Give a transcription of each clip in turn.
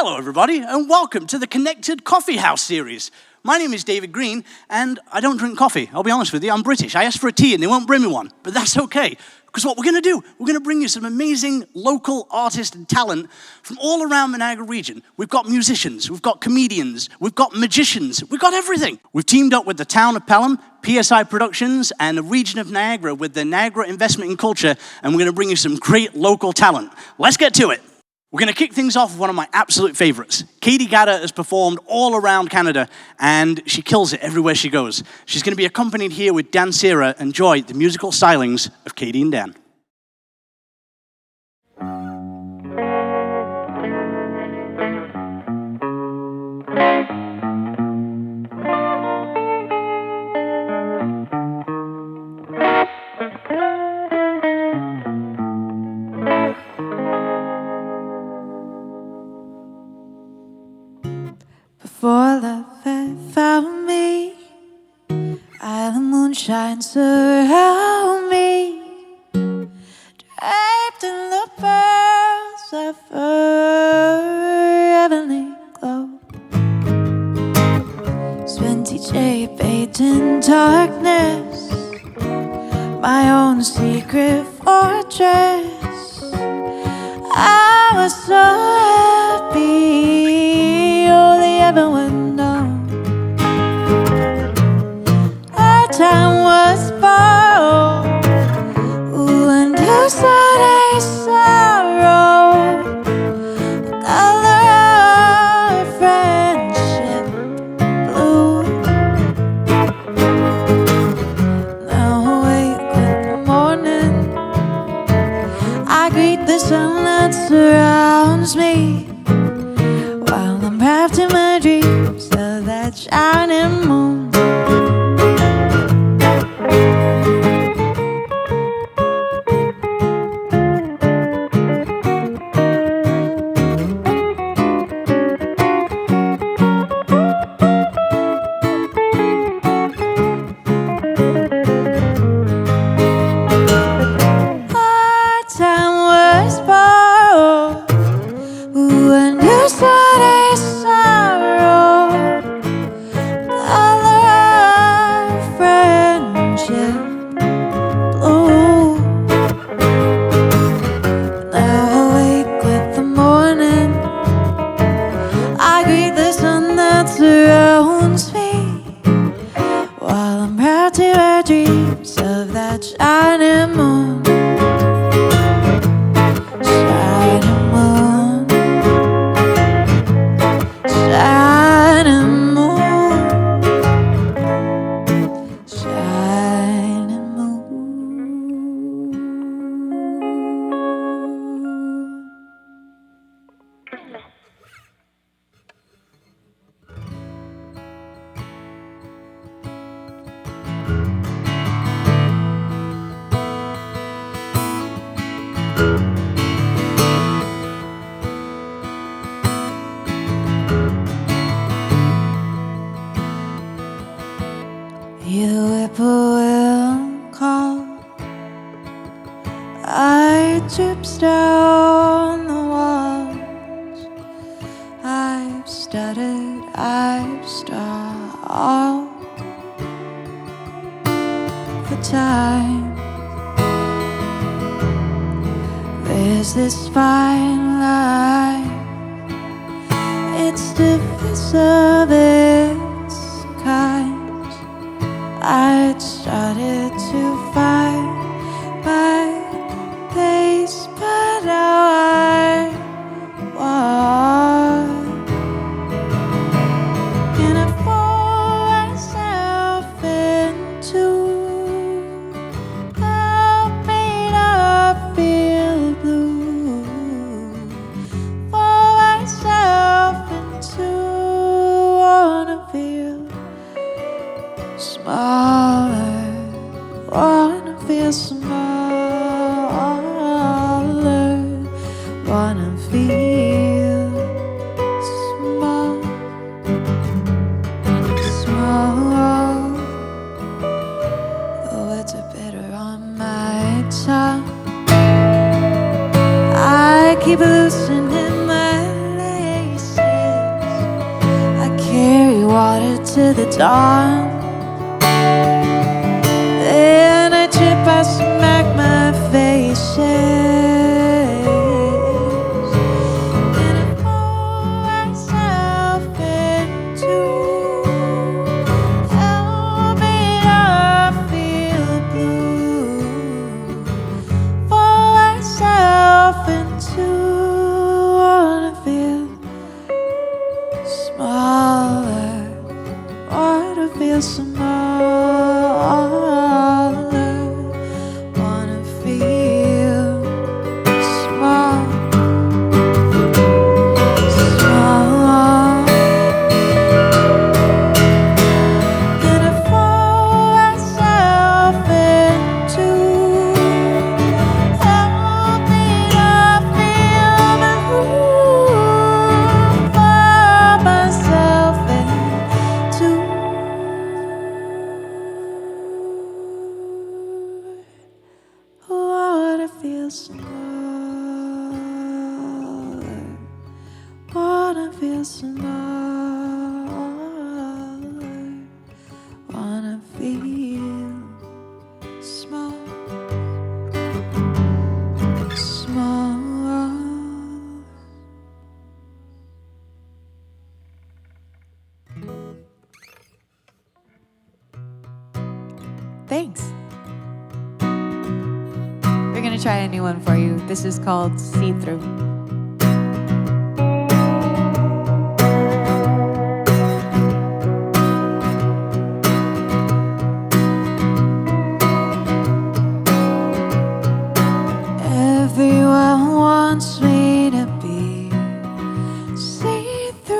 Hello, everybody, and welcome to the Connected Coffee House series. My name is David Green, and I don't drink coffee. I'll be honest with you, I'm British. I asked for a tea, and they won't bring me one, but that's okay, because what we're going to do, we're going to bring you some amazing local artists and talent from all around the Niagara region. We've got musicians, we've got comedians, we've got magicians, we've got everything. We've teamed up with the town of Pelham, PSI Productions, and the region of Niagara with the Niagara Investment in Culture, and we're going to bring you some great local talent. Let's get to it. We're going to kick things off with one of my absolute favorites. Katie Gatta has performed all around Canada, and she kills it everywhere she goes. She's going to be accompanied here with Dan Sierra. Enjoy the musical stylings of Katie and Dan. Before love had found me, the moon shines around me, draped in the pearls of her heavenly glow. Spent each day bathed in darkness, my own secret fortress. I was so happy, only ever would know. Our time was borrowed, ooh, and who said a sorrow? The color of friendship blue. Now awake with the morning, I greet the sun that surrounds me, while I'm wrapped in my dreams of that shining moon. Our time was borrowed, ooh, and you said a sorrow, color of friendship blue. Now awake with the morning, I greet the sun that surrounds me, while I'm wrapped in my dreams of that shining moon. Shining moon, shining moon, shining moon. You whippoorwill call, I trips down the walls. I've stuttered, I've stalled for time. There's this fine line, it's divisive, its kind. I'd started to find my place, but now I walk and I fold myself into help me not feel blue. Fold myself into wanna feel smaller, wanna feel smaller, wanna feel small, small. The words are bitter on my tongue, I keep loosening my lace. dawn. Then I trip, I smack my face, and I pull myself into help me not feel blue. Pull myself into wanna feel smaller, wanna feel smaller, wanna feel small, small. Then I fall myself into help me not feel blue. Fall myself into wanna feel smaller, wanna feel smaller, wanna feel small, small. Thanks. We're gonna try a new one for you. This is called See Through. Everyone wants me to be see-through.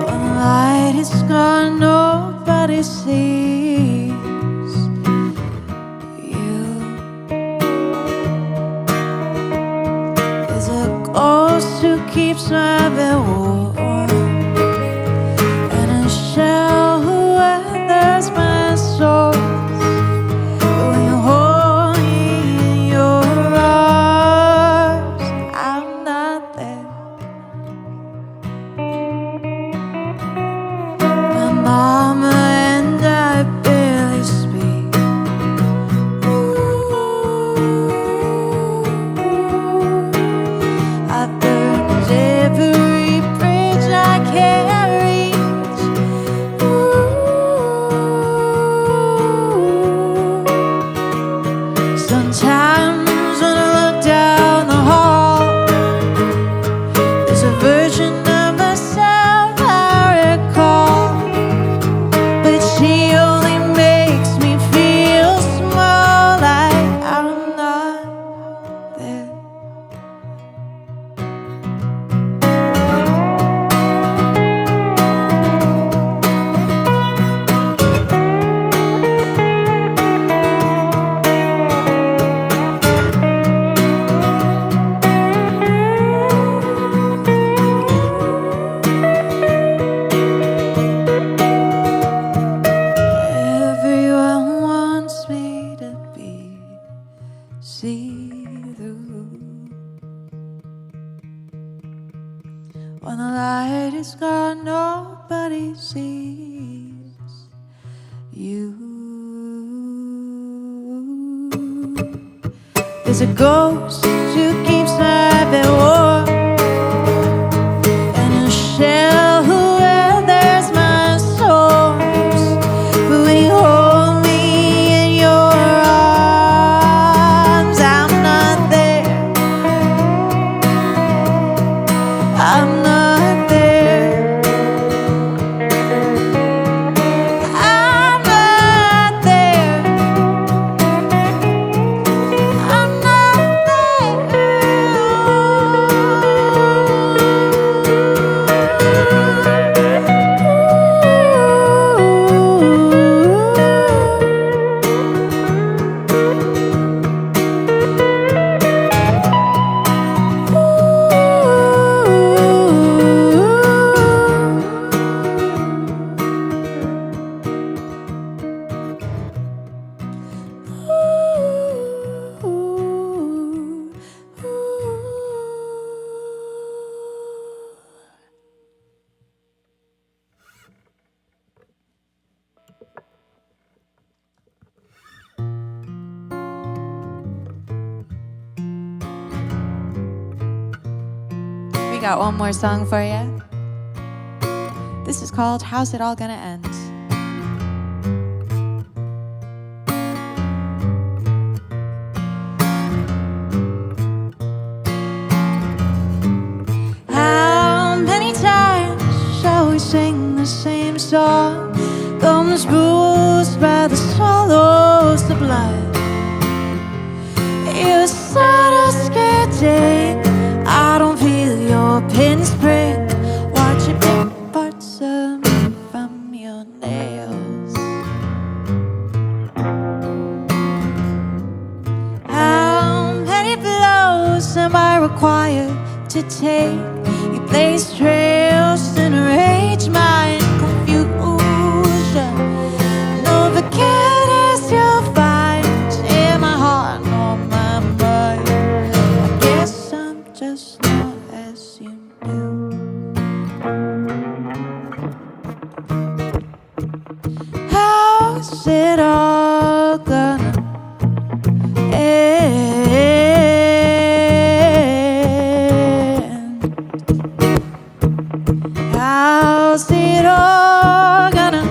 When the light is gone, nobody sees you. There's a ghost who keeps my bed warm, and a shell who weathers my soul. When you hold me in your arms, I'm not there. My mama and I barely speak. I burned every bridge I can't reach. Sometimes when I look down the hall, there's a version of myself I recall, but she only makes me feel small, like I'm not there. Everyone wants me to be see-through. When the light is gone, nobody sees you. There's a ghost who keeps my bed warm, and a shell who weathers my storms. But when you hold me in your arms, I'm not there. I'm not there. I'm not there. I'm not there. We got one more song for you. This is called How's It All Gonna End? How many times shall we sing the same song? Thumbs bruised by the swallows of blood. You said a skating. I don't feel your pins prick. Watch it pick parts of me from your nails. How many blows am I required to take? You blaze trails and rage my confusion. No forgiveness you'll find in my heart nor my mind. I guess I'm just not as you knew. How's it all gonna end? How's it all gonna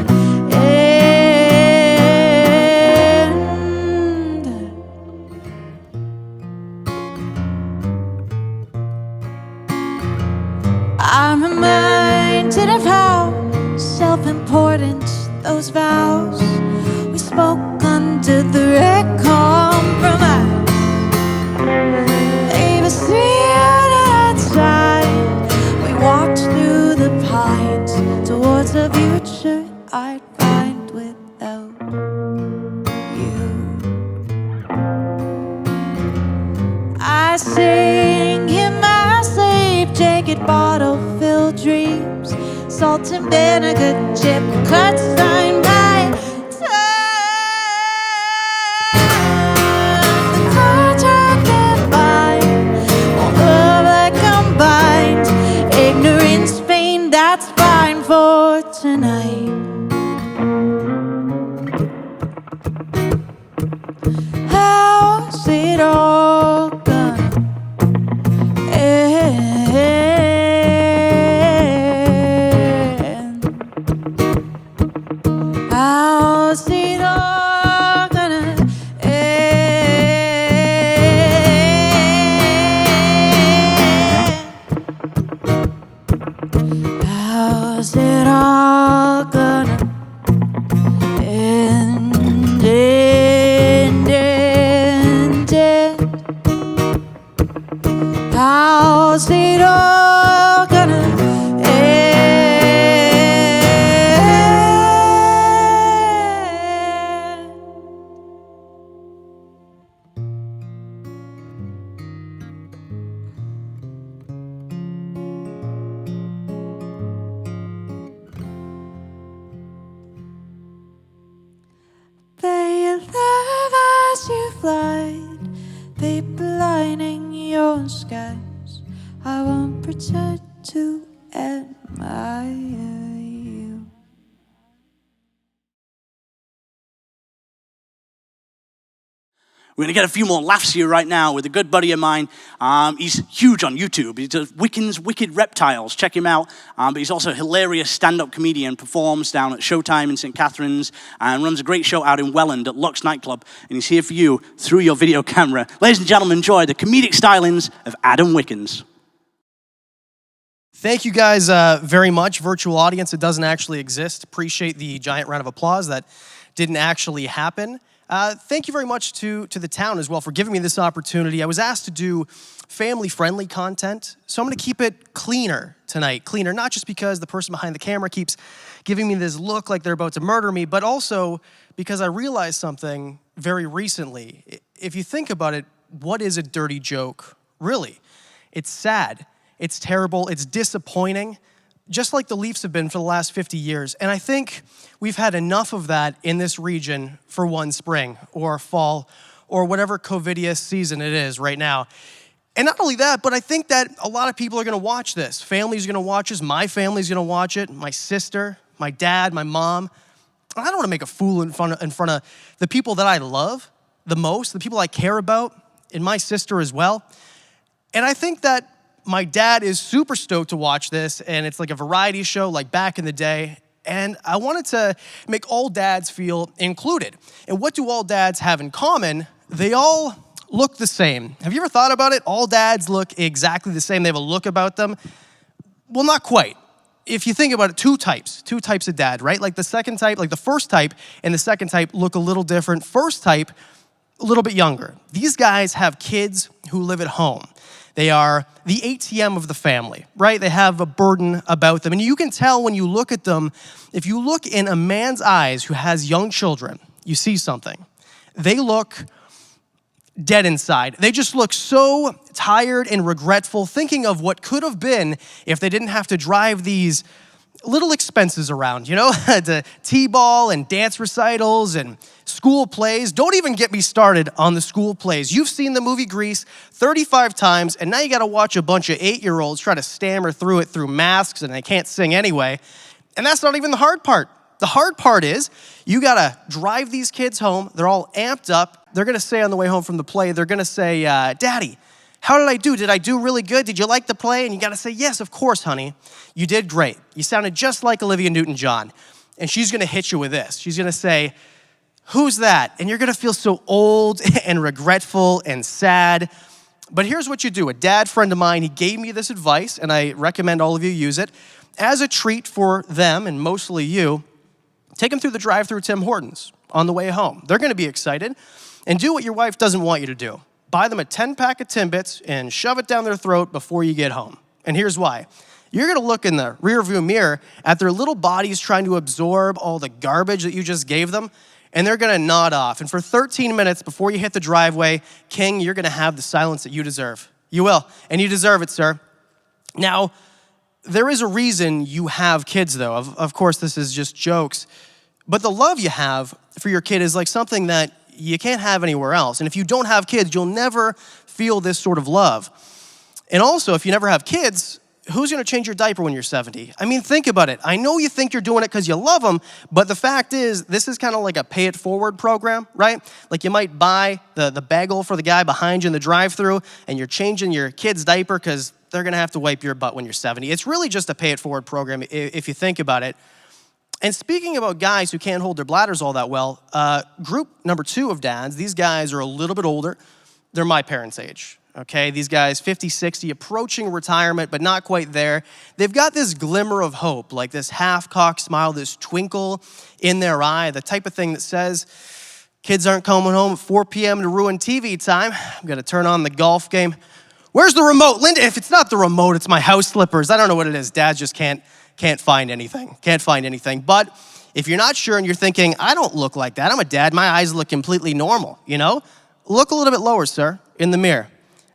end? I'm reminded of how self-important those vows we spoke under the red compromise. They were seated outside. We walked through the pines towards a future I'd find without you. I sing in my sleep, jagged bottle-filled dreams, salt and vinegar, chip cuts signed by time. The cards I can bind, all love that combined, ignorance, pain, that's fine for tonight. How's it all gonna end? How's it all gonna end? How's it all gonna end? How's it all gonna end? May you love as you fly, paper lining your skies. I won't pretend to admire you. We're going to get a few more laughs here right now with a good buddy of mine. He's huge on YouTube. He does Wiccan's Wicked Reptiles. Check him out. But he's also a hilarious stand-up comedian, performs down at Showtime in St. Catharines, and runs a great show out in Welland at Lux Nightclub. And he's here for you through your video camera. Ladies and gentlemen, enjoy the comedic stylings of Adam Wickens. Thank you guys very much. Virtual audience, it doesn't actually exist. Appreciate the giant round of applause that didn't actually happen. Thank you very much to the town as well for giving me this opportunity. I was asked to do family-friendly content, so I'm gonna keep it cleaner tonight. Cleaner, not just because the person behind the camera keeps giving me this look like they're about to murder me, but also because I realized something very recently. If you think about it, what is a dirty joke, really? It's sad. It's terrible, it's disappointing, just like the Leafs have been for the last 50 years. And I think we've had enough of that in this region for one spring or fall or whatever COVIDious season it is right now. And not only that, but I think that a lot of people are gonna watch this. Families are gonna watch this, my family's gonna watch it, my sister, my dad, my mom. I don't wanna make a fool in front of the people that I love the most, the people I care about, and my sister as well. And I think that my dad is super stoked to watch this, and it's like a variety show like back in the day. And I wanted to make all dads feel included. And what do all dads have in common? They all look the same. Have you ever thought about it? All dads look exactly the same. They have a look about them. Well, not quite. If you think about it, two types of dad, right? Like the second type, like the first type and the second type look a little different. First type, a little bit younger. These guys have kids who live at home. They are the ATM of the family, right? They have a burden about them. And you can tell when you look at them, if you look in a man's eyes who has young children, you see something. They look dead inside. They just look so tired and regretful, thinking of what could have been if they didn't have to drive these little expenses around, to T-ball and dance recitals and school plays. Don't even get me started on the school plays. You've seen the movie Grease 35 times, and now you got to watch a bunch of 8-year-olds try to stammer through it through masks, and they can't sing anyway. And that's not even the hard part. The hard part is you got to drive these kids home. They're all amped up. They're going to say on the way home from the play, they're going to say, Daddy, how did I do? Did I do really good? Did you like the play? And you got to say, yes, of course, honey. You did great. You sounded just like Olivia Newton-John. And she's going to hit you with this. She's going to say, who's that? And you're going to feel so old and regretful and sad. But here's what you do. A dad friend of mine, he gave me this advice, and I recommend all of you use it. As a treat for them, and mostly you, take them through the drive-thru Tim Hortons on the way home. They're going to be excited. And do what your wife doesn't want you to do. Buy them a 10-pack of Timbits and shove it down their throat before you get home. And here's why. You're going to look in the rearview mirror at their little bodies trying to absorb all the garbage that you just gave them, and they're going to nod off. And for 13 minutes before you hit the driveway, King, you're going to have the silence that you deserve. You will, and you deserve it, sir. Now, there is a reason you have kids, though. Of course, this is just jokes. But the love you have for your kid is like something that you can't have anywhere else. And if you don't have kids, you'll never feel this sort of love. And also, if you never have kids, who's going to change your diaper when you're 70? I mean, think about it. I know you think you're doing it because you love them, but the fact is, this is kind of like a pay it forward program, right? Like you might buy the bagel for the guy behind you in the drive-thru, and you're changing your kid's diaper because they're going to have to wipe your butt when you're 70. It's really just a pay it forward program if you think about it. And speaking about guys who can't hold their bladders all that well, group number 2 of dads, these guys are a little bit older. They're my parents' age, okay? These guys, 50, 60, approaching retirement, but not quite there. They've got this glimmer of hope, like this half-cocked smile, this twinkle in their eye, the type of thing that says, kids aren't coming home at 4 p.m. to ruin TV time. I'm gonna turn on the golf game. Where's the remote? Linda, if it's not the remote, it's my house slippers. I don't know what it is. Dads just can't find anything. Can't find anything. But if you're not sure and you're thinking, I don't look like that. I'm a dad. My eyes look completely normal, Look a little bit lower, sir, in the mirror.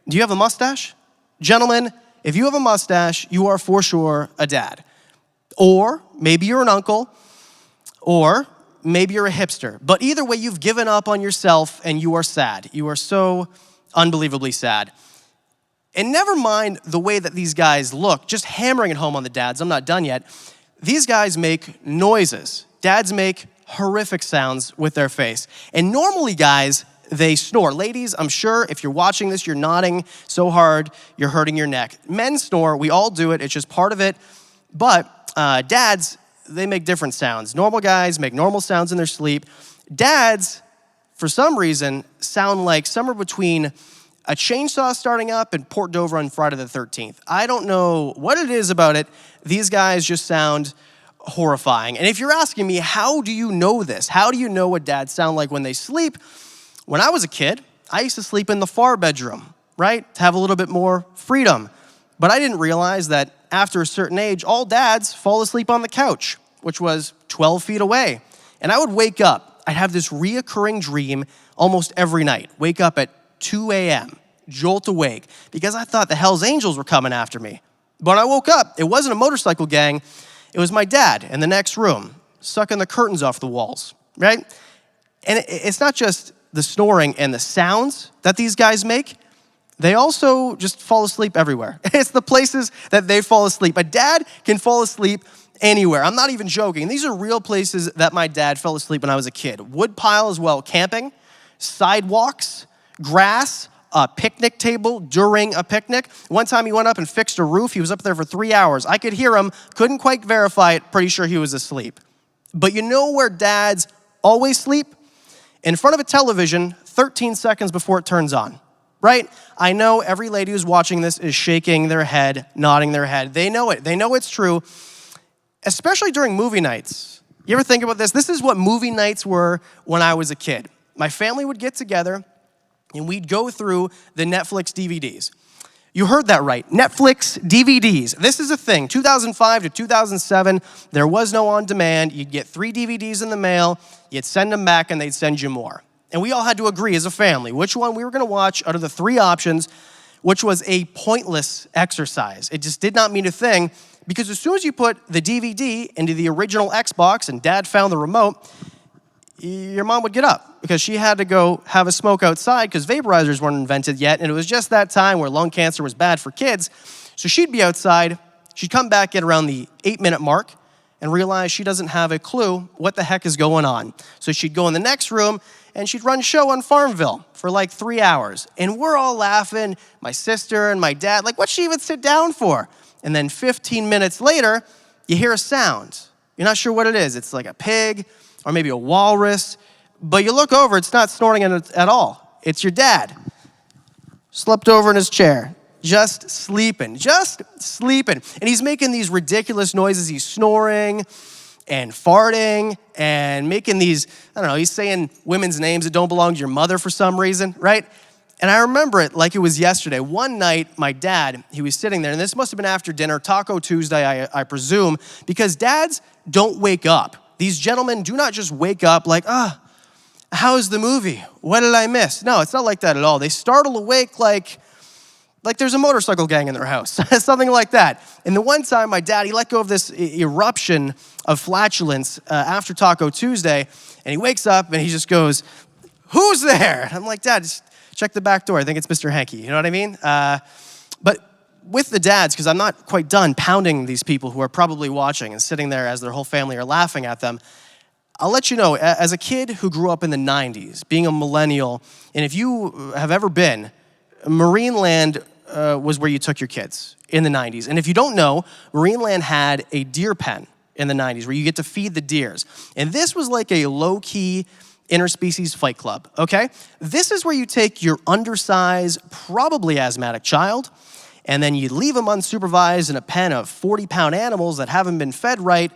Do you have a mustache? Gentlemen, if you have a mustache, you are for sure a dad. Or maybe you're an uncle, or maybe you're a hipster. But either way, you've given up on yourself and you are sad. You are so unbelievably sad. And never mind the way that these guys look, just hammering it home on the dads, I'm not done yet. These guys make noises. Dads make horrific sounds with their face. And normally, guys, they snore. Ladies, I'm sure if you're watching this, you're nodding so hard, you're hurting your neck. Men snore, we all do it, it's just part of it. But dads, they make different sounds. Normal guys make normal sounds in their sleep. Dads, for some reason, sound like somewhere between a chainsaw starting up and Port Dover on Friday the 13th. I don't know what it is about it. These guys just sound horrifying. And if you're asking me, how do you know this? How do you know what dads sound like when they sleep? When I was a kid, I used to sleep in the far bedroom, right? To have a little bit more freedom. But I didn't realize that after a certain age, all dads fall asleep on the couch, which was 12 feet away. And I would wake up. I'd have this reoccurring dream almost every night. Wake up at 2 a.m., jolt awake, because I thought the Hells Angels were coming after me. But I woke up. It wasn't a motorcycle gang. It was my dad in the next room, sucking the curtains off the walls, right? And it's not just the snoring and the sounds that these guys make. They also just fall asleep everywhere. It's the places that they fall asleep. A dad can fall asleep anywhere. I'm not even joking. These are real places that my dad fell asleep when I was a kid. Wood pile as well, camping, sidewalks, grass, a picnic table during a picnic. One time he went up and fixed a roof. He was up there for 3 hours. I could hear him, couldn't quite verify it, pretty sure he was asleep. But you know where dads always sleep? In front of a television 13 seconds before it turns on, right? I know every lady who's watching this is shaking their head, nodding their head. They know it. They know it's true, especially during movie nights. You ever think about this? This is what movie nights were when I was a kid. My family would get together and we'd go through the Netflix DVDs. You heard that right, Netflix DVDs. This is a thing. 2005 to 2007, there was no on demand. You'd get 3 DVDs in the mail, you'd send them back, and they'd send you more. And we all had to agree as a family which one we were gonna watch out of the 3 options, which was a pointless exercise. It just did not mean a thing, because as soon as you put the DVD into the original Xbox and Dad found the remote, your mom would get up because she had to go have a smoke outside because vaporizers weren't invented yet, and it was just that time where lung cancer was bad for kids. So she'd be outside, she'd come back at around the 8-minute mark and realize she doesn't have a clue what the heck is going on. So she'd go in the next room and she'd run show on Farmville for like 3 hours. And we're all laughing, my sister and my dad, like, what'd she even sit down for? And then 15 minutes later, you hear a sound. You're not sure what it is. It's like a pig or maybe a walrus, but you look over, it's not snorting at all. It's your dad. Slept over in his chair, just sleeping. And he's making these ridiculous noises. He's snoring and farting and making these, I don't know, he's saying women's names that don't belong to your mother for some reason, right? And I remember it like it was yesterday. One night, my dad, he was sitting there, and this must have been after dinner, Taco Tuesday, I presume, because dads don't wake up. These gentlemen do not just wake up like, how's the movie? What did I miss? No, it's not like that at all. They startle awake like there's a motorcycle gang in their house, something like that. And the one time my dad, he let go of this eruption of flatulence after Taco Tuesday, and he wakes up and he just goes, who's there? And I'm like, Dad, just check the back door. I think it's Mr. Hanky. You know what I mean? But with the dads, because I'm not quite done pounding these people who are probably watching and sitting there as their whole family are laughing at them, I'll let you know, as a kid who grew up in the 90s, being a millennial, and if you have ever been, Marineland was where you took your kids in the 90s. And if you don't know, Marineland had a deer pen in the 90s where you get to feed the deers. And this was like a low-key interspecies fight club, okay? This is where you take your undersized, probably asthmatic child, and then you leave them unsupervised in a pen of 40-pound animals that haven't been fed right,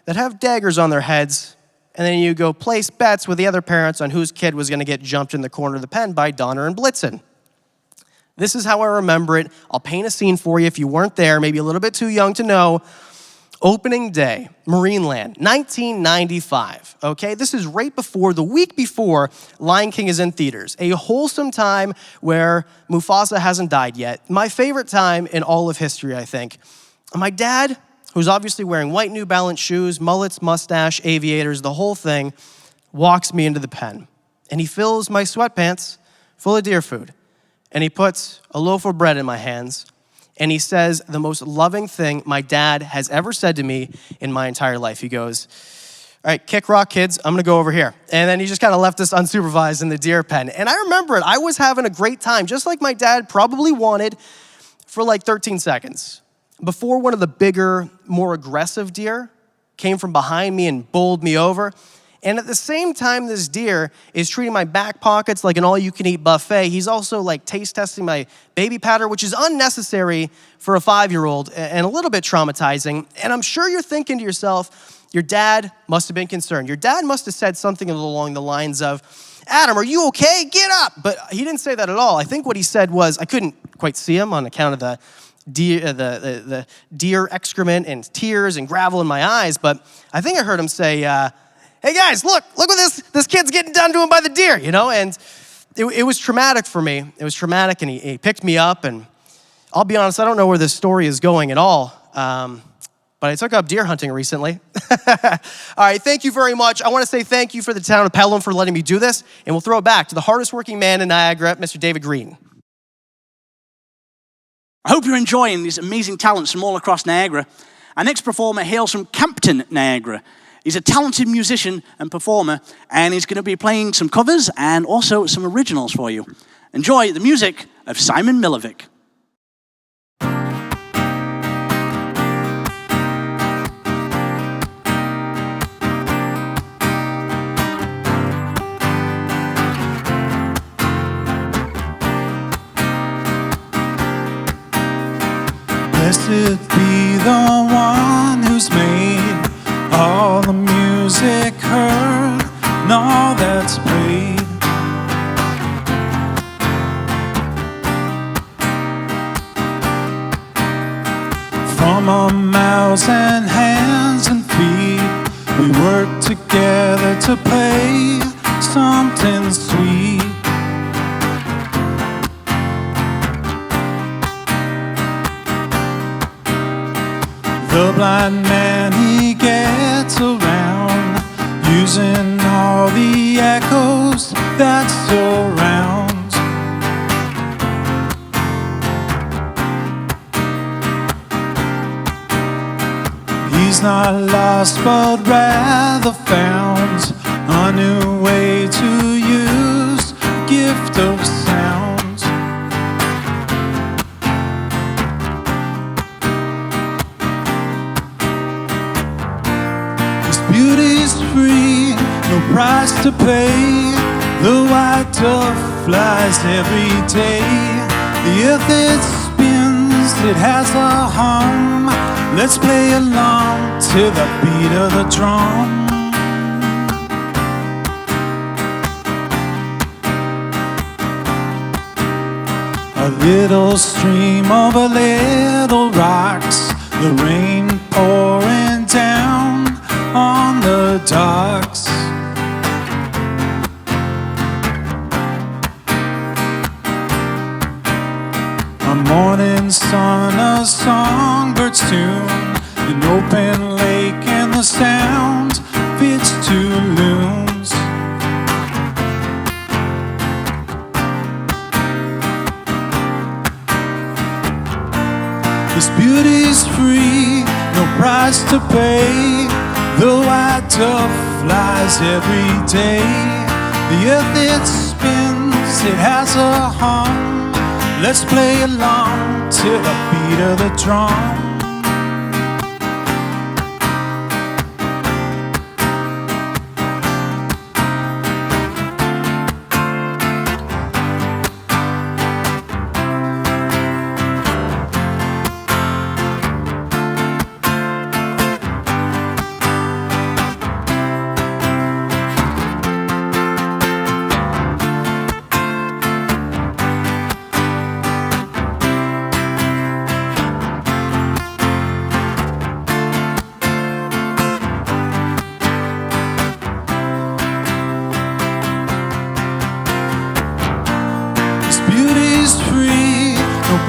that have daggers on their heads, and then you go place bets with the other parents on whose kid was gonna get jumped in the corner of the pen by Donner and Blitzen. This is how I remember it. I'll paint a scene for you if you weren't there, maybe a little bit too young to know. Opening day, Marineland, 1995, okay? This is right before, the week before Lion King is in theaters. A wholesome time where Mufasa hasn't died yet. My favorite time in all of history, I think. And my dad, who's obviously wearing white New Balance shoes, mullets, mustache, aviators, the whole thing, walks me into the pen. And he fills my sweatpants full of deer food. And he puts a loaf of bread in my hands. And he says the most loving thing my dad has ever said to me in my entire life. He goes, all right, kick rock, kids. I'm going to go over here. And then he just kind of left us unsupervised in the deer pen. And I remember it. I was having a great time, just like my dad probably wanted, for like 13 seconds. Before one of the bigger, more aggressive deer came from behind me and bowled me over. And at the same time this deer is treating my back pockets like an all-you-can-eat buffet, he's also like taste testing my baby powder, which is unnecessary for a 5-year-old and a little bit traumatizing. And I'm sure you're thinking to yourself, your dad must have been concerned. Your dad must have said something along the lines of, Adam, are you okay? Get up. But he didn't say that at all. I think what he said was, I couldn't quite see him on account of the deer excrement and tears and gravel in my eyes, but I think I heard him say, hey guys, look what this kid's getting done to him by the deer, you know? And it was traumatic for me. It was traumatic, and he picked me up, and I'll be honest, I don't know where this story is going at all, but I took up deer hunting recently. All right, thank you very much. I want to say thank you for the town of Pelham for letting me do this, and we'll throw it back to the hardest working man in Niagara, Mr. David Green. I hope you're enjoying these amazing talents from all across Niagara. Our next performer hails from Campton, Niagara. He's a talented musician and performer, and he's going to be playing some covers and also some originals for you. Enjoy the music of Simon Milovic. Blessed be the one who's made all the music heard and all that's played. From our mouths and hands and feet, we work together to play something sweet. The blind man, he gets around, using all the echoes that surround. He's not lost, but rather found a new way to use the gift of sound. His beauty's free, no price to pay. The white dove flies every day. The earth it spins, it has a hum. Let's play along to the beat of the drum. A little stream over little rocks, the rain pouring down on the docks. A morning sun, a songbird's tune, an open lake and the sound fits two loons. This beauty's free, no price to pay. The white dove flies every day. The earth it spins, it has a hum. Let's play along to the beat of the drum.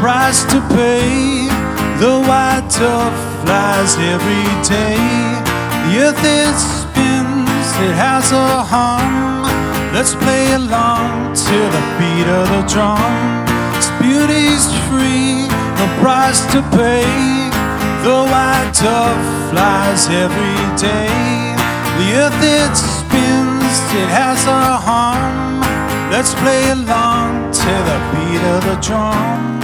Price to pay. The white dove flies every day. The earth it spins, it has a hum. Let's play along to the beat of the drum. This beauty's free, no price to pay. The white dove flies every day. The earth it spins, it has a hum. Let's play along to the beat of the drum.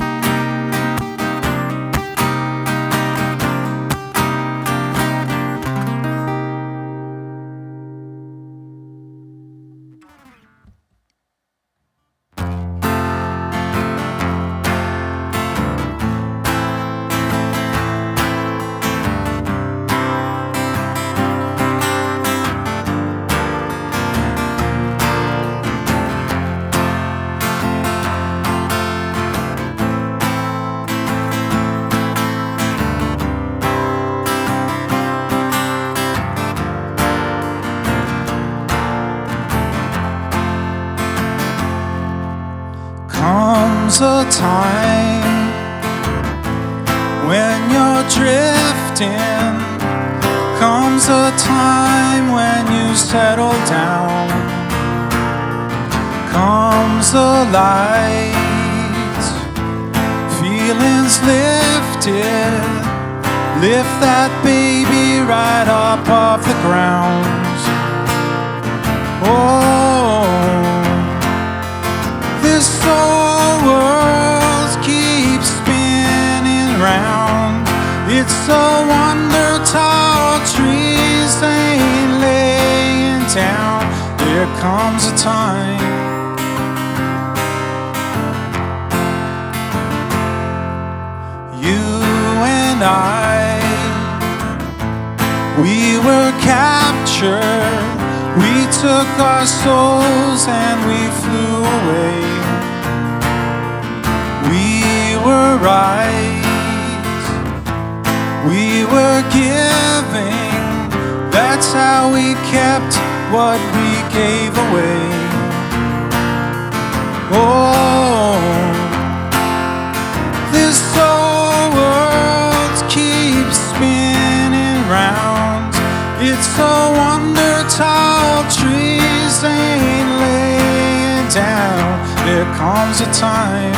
Comes a time when you're drifting. Comes a time when you settle down. Comes a light, feelings lifted. Lift that baby right up off the ground. Oh, This whole world keeps spinning round. It's a wonder tall trees ain't laying down. There comes a time you and we were captured. We took our souls and we flew away. We were right, we were giving. That's how we kept what we gave away. Oh, this whole world keeps spinning round. It's a wonder tall trees ain't laying down. There comes a time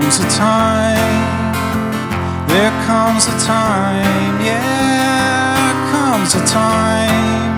comes a time, there comes a time, yeah, comes a time.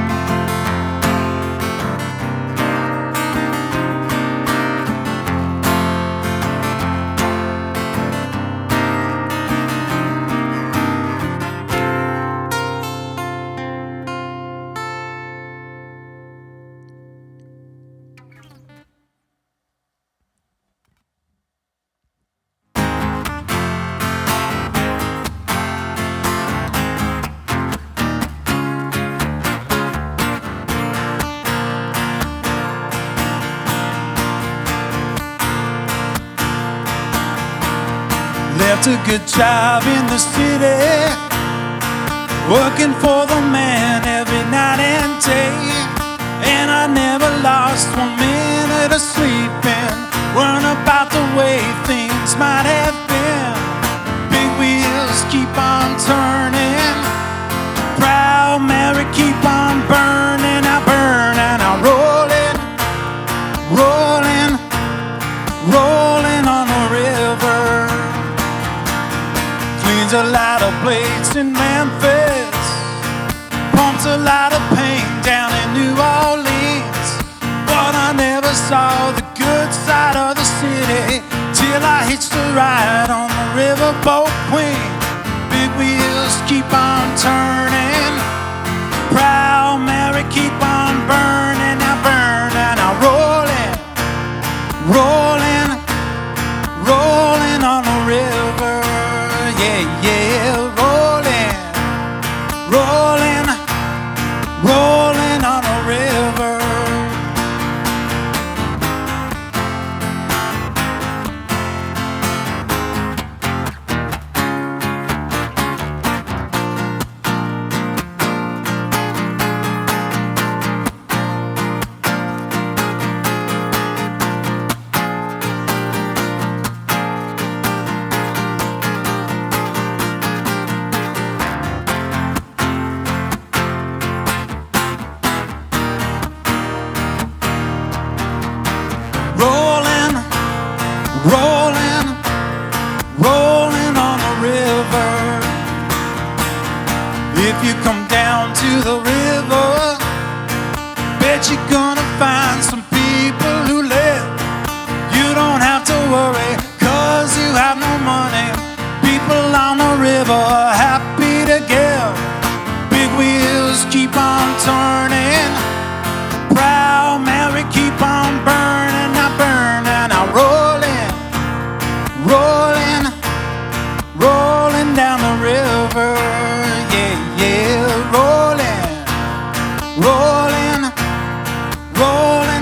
Left a good job in the city, working for the man every night and day. And I never lost 1 minute of sleeping, worrying about the way things might have been. Big wheels keep on turning, proud Mary keep on burning. I burn and I rolling, rolling, rolling on the river. Cleans a lot of plates in Memphis, pumps a lot of pain down in New Orleans. But I never saw the good side of the city till I hitched a ride on the riverboat Queen. Big wheels keep on turning, proud Mary keep on burning. I burn and I rolling, rolling, rolling on the river. Yeah, yeah, rolling, rolling, rolling on the river.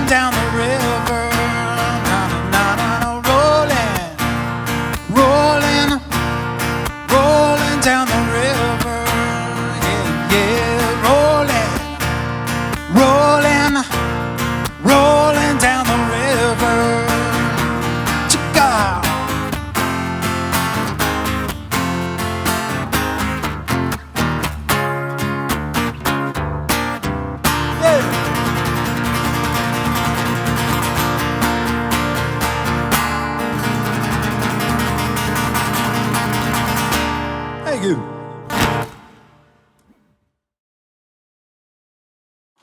down the river. Na, na, na, na, rolling, rolling, rolling down the river. Yeah, yeah, rolling, rolling, rolling down the river. Chicka. Thank you.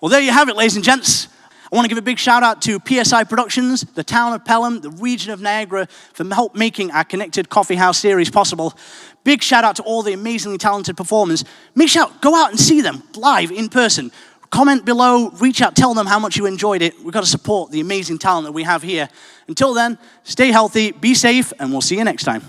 Well, there you have it, ladies and gents. I want to give a big shout out to PSI Productions, the town of Pelham, the region of Niagara for help making our Connected Coffee House series possible. Big shout out to all the amazingly talented performers. Make sure, go out and see them live in person. Comment below, reach out, tell them how much you enjoyed it. We've got to support the amazing talent that we have here. Until then, stay healthy, be safe, and we'll see you next time.